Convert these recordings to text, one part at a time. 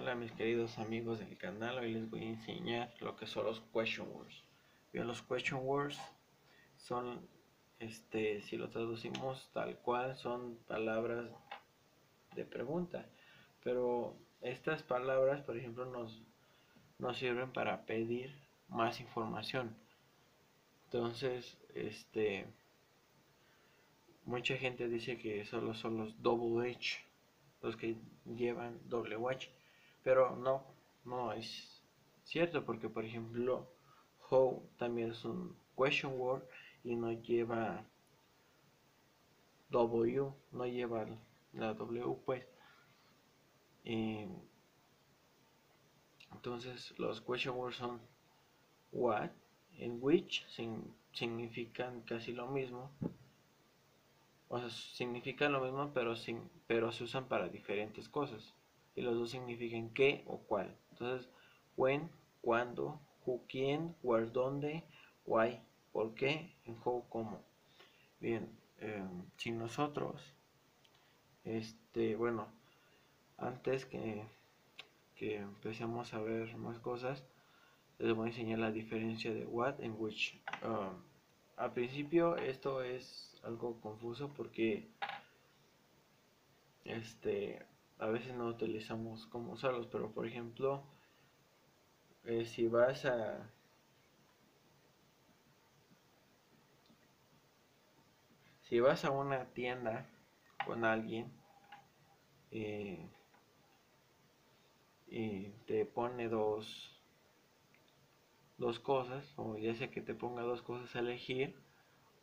Hola mis queridos amigos del canal, hoy les voy a enseñar lo que son los question words. Bien, los question words son, si lo traducimos tal cual, son palabras de pregunta. Pero estas palabras, por ejemplo, nos sirven para pedir más información. Entonces, mucha gente dice que solo son los double H, los que llevan doble H, pero no es cierto, porque por ejemplo how también es un question word y no lleva W, no lleva la W pues. Entonces los question words son what, en which significan casi lo mismo, o sea, significan lo mismo, pero se usan para diferentes cosas. Y los dos significan qué o cuál. Entonces, when, cuándo, who, quién, where, dónde, why, por qué, and how, cómo. Bien, si nosotros, bueno, antes que empecemos a ver más cosas, les voy a enseñar la diferencia de what and which. Al principio esto es algo confuso porque a veces no utilizamos como usarlos, pero por ejemplo, si vas a una tienda con alguien eh, y te pone dos cosas, o ya sea que te ponga dos cosas a elegir,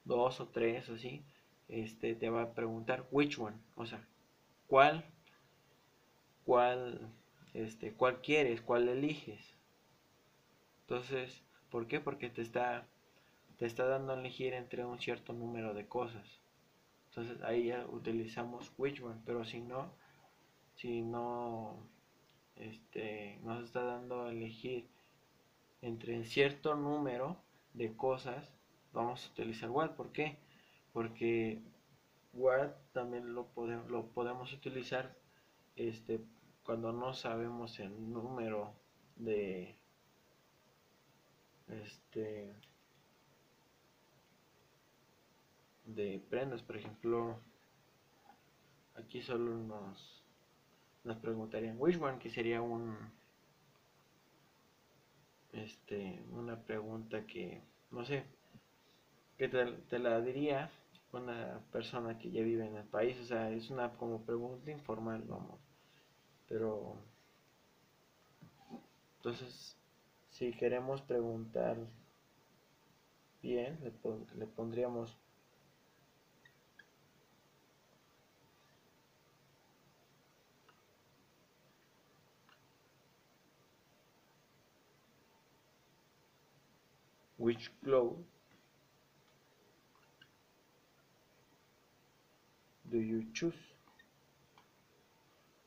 dos o tres así, te va a preguntar which one, o sea, cuál cuál cuál quieres, cuál eliges. Entonces, ¿por qué? Porque te está dando a elegir entre un cierto número de cosas. Entonces ahí ya utilizamos which one, pero si no nos está dando a elegir entre cierto número de cosas, vamos a utilizar what. ¿Por qué? Porque what también lo podemos utilizar cuando no sabemos el número de de prendas. Por ejemplo, aquí solo nos preguntarían which one, que sería una pregunta que no sé, que te la diría una persona que ya vive en el país. O sea, es una como pregunta informal, vamos. Pero entonces, si queremos preguntar bien, le pondríamos which clothes do you choose,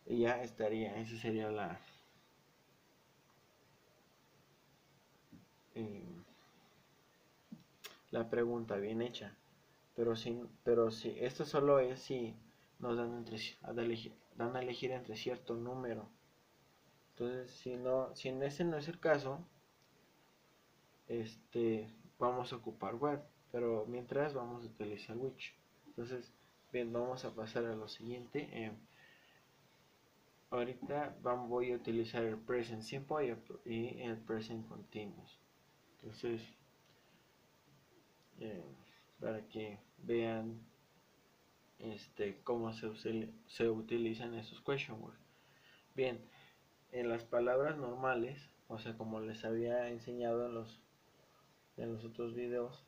y ya estaría, esa sería eh, la pregunta bien hecha. Pero si esto solo es si nos dan a elegir entre cierto número. Entonces, si en ese no es el caso, vamos a ocupar web, pero mientras vamos a utilizar which. Entonces, bien, vamos a pasar a lo siguiente. Ahorita voy a utilizar el present simple y el present continuous. Entonces, para que vean cómo se utilizan esos question words. Bien, en las palabras normales, o sea, como les había enseñado en los otros videos,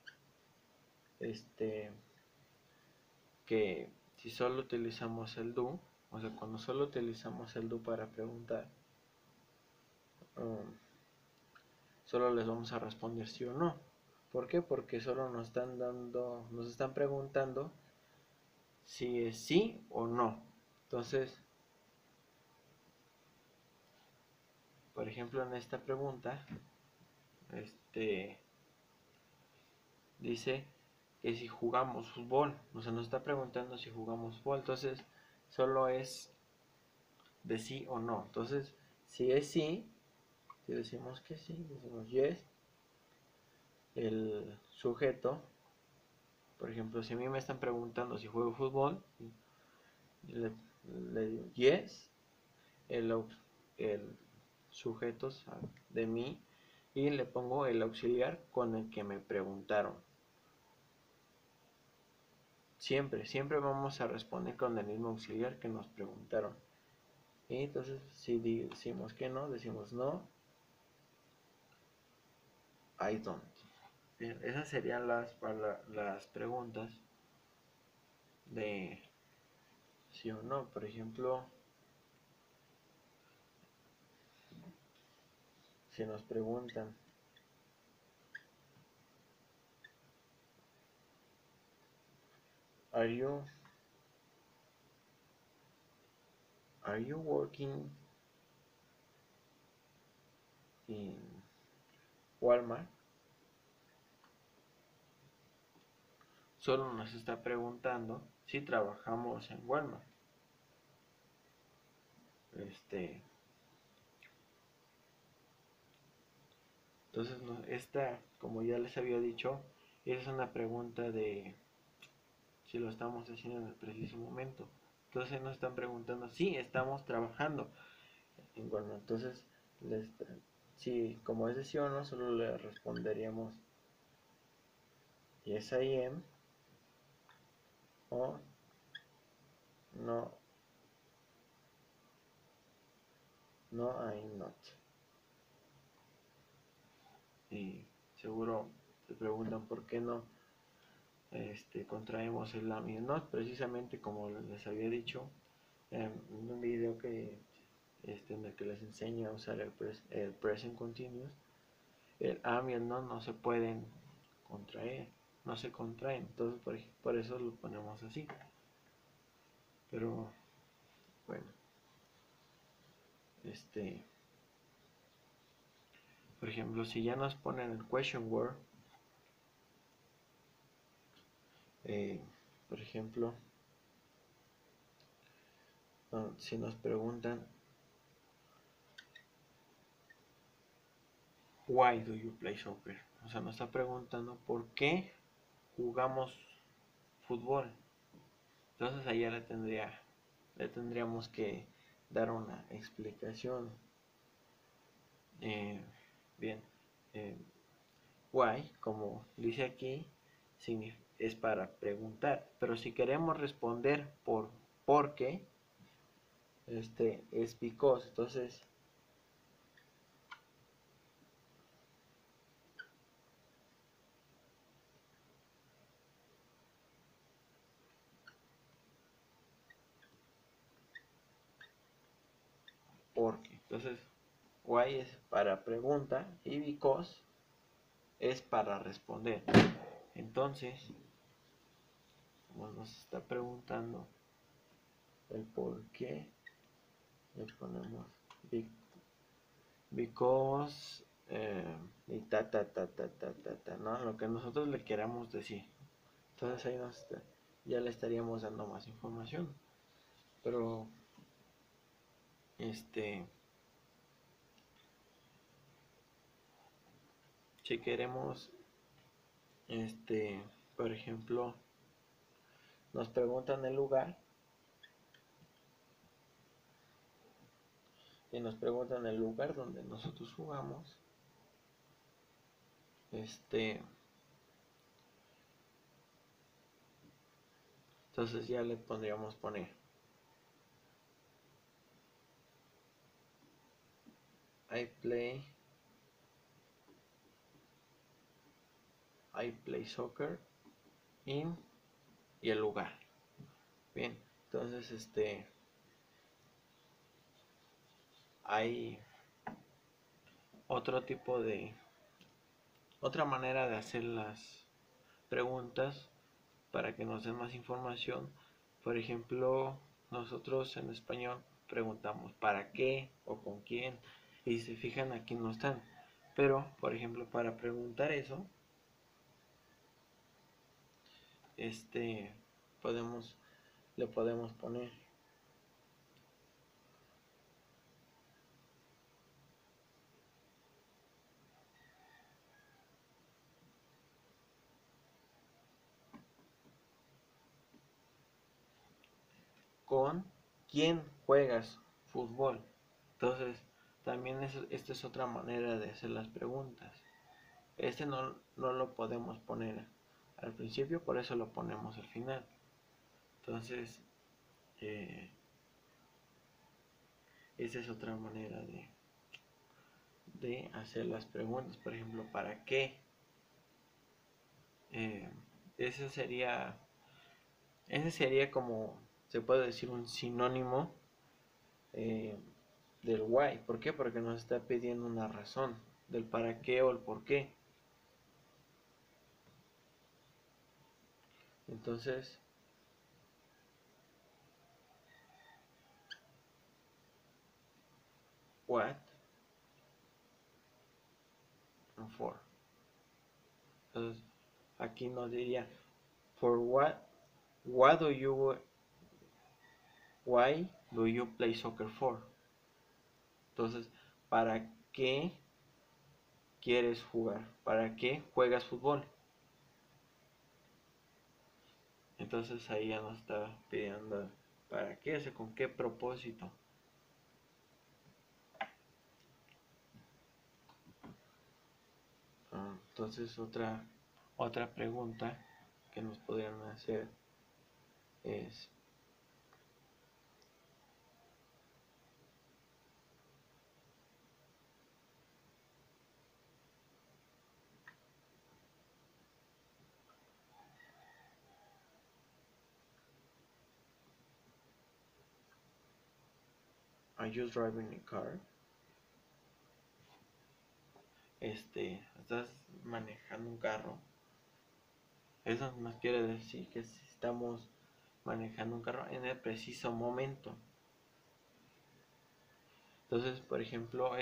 que si solo utilizamos el do, o sea, cuando solo utilizamos el do para preguntar, solo les vamos a responder sí o no. ¿Por qué? Porque solo nos están preguntando si es sí o no. Entonces, por ejemplo, en esta pregunta, dice que si jugamos fútbol, o sea, nos está preguntando si jugamos fútbol. Entonces, solo es de sí o no. Entonces, Si es sí, si decimos que sí, decimos yes. El sujeto, por ejemplo, si a mí me están preguntando si juego fútbol, le digo yes, el, el sujeto de mí, y le pongo el auxiliar con el que me preguntaron. Siempre vamos a responder con el mismo auxiliar que nos preguntaron. Y entonces si decimos que no, decimos no, I don't. Bien, esas serían las preguntas de sí o no. Por ejemplo, si nos preguntan, are you working in Walmart? Solo nos está preguntando si trabajamos en Walmart. Entonces, esta, como ya les había dicho, es una pregunta de si lo estamos haciendo en el preciso momento. Entonces nos están preguntando si estamos trabajando en Walmart. Entonces, si como es de sí o no, solo le responderíamos yes I am o no, no I'm not. Y seguro se preguntan por qué no contraemos el am y el not, precisamente como les había dicho en un video que en el que les enseño a usar el present continuous. El am y el not no se pueden contraer, no se contraen, entonces por eso lo ponemos así. Pero bueno, por ejemplo, si ya nos ponen el question word, por ejemplo, si nos preguntan why do you play soccer, o sea, nos está preguntando por qué jugamos fútbol. Entonces allá le tendríamos que dar una explicación. Bien, why, como dice aquí, es para preguntar, pero si queremos responder por qué, es because. Entonces, porque. Entonces, why es para pregunta y because es para responder. Entonces, como nos está preguntando el por qué, le ponemos because y ¿no? Lo que nosotros le queramos decir. Entonces ahí ya le estaríamos dando más información. Pero si queremos por ejemplo, nos preguntan el lugar y nos preguntan el lugar donde nosotros jugamos, entonces ya le podríamos poner I play soccer in y el lugar. Bien, entonces hay otra manera de hacer las preguntas para que nos den más información. Por ejemplo, nosotros en español preguntamos para qué o con quién, y si se fijan aquí no están. Pero, por ejemplo, para preguntar eso, le podemos poner con quién juegas fútbol. Entonces, también esta es otra manera de hacer las preguntas. No lo podemos poner al principio, por eso lo ponemos al final. Entonces, esa es otra manera de hacer las preguntas. Por ejemplo, ¿para qué? Ese sería como, se puede decir, un sinónimo del why. ¿Por qué? Porque nos está pidiendo una razón del para qué o el por qué. Entonces, what and for. Entonces, aquí nos diría, for what do you, why do you play soccer for? Entonces, ¿para qué quieres jugar? ¿Para qué juegas fútbol? Entonces ahí ya nos está pidiendo para qué, o sea, con qué propósito. Entonces otra pregunta que nos podrían hacer es, are you driving a car? ¿Estás manejando un carro? Eso nos quiere decir que si estamos manejando un carro en el preciso momento. Entonces, por ejemplo,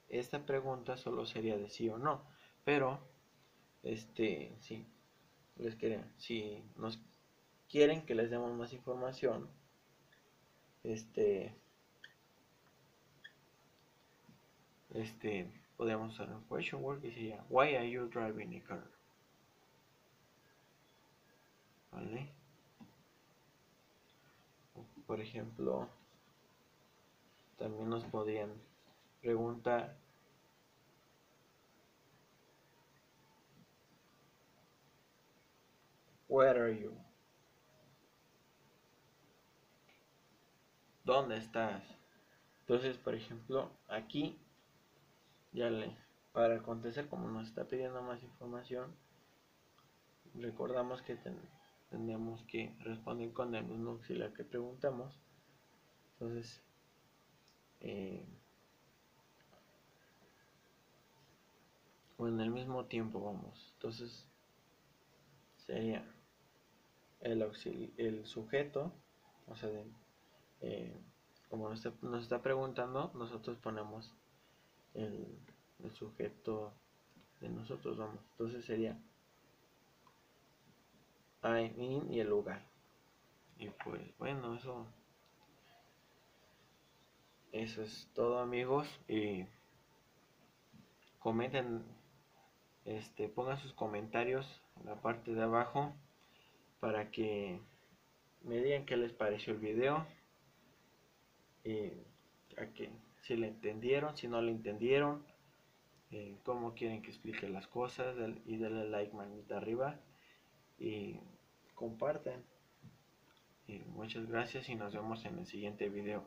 esta pregunta solo sería de sí o no. Pero, sí, si nos quieren que les demos más información, podemos usar un question word que sería why are you driving a car? ¿Vale? Por ejemplo, también nos podrían preguntar where are you? ¿Dónde estás? Entonces, por ejemplo, aquí para contestar, como nos está pidiendo más información, recordamos que tenemos que responder con el mismo auxiliar que preguntamos. Entonces, o en el mismo tiempo, vamos. Entonces, sería el sujeto, o sea, como nos está preguntando, nosotros ponemos el sujeto de nosotros, vamos. Entonces sería I'm in y el lugar. Y pues bueno, eso es todo, amigos. Y comenten, pongan sus comentarios en la parte de abajo para que me digan qué les pareció el video, a que si le entendieron, si no le entendieron, cómo quieren que explique las cosas, y denle like, manita arriba y compartan. Y muchas gracias y nos vemos en el siguiente video.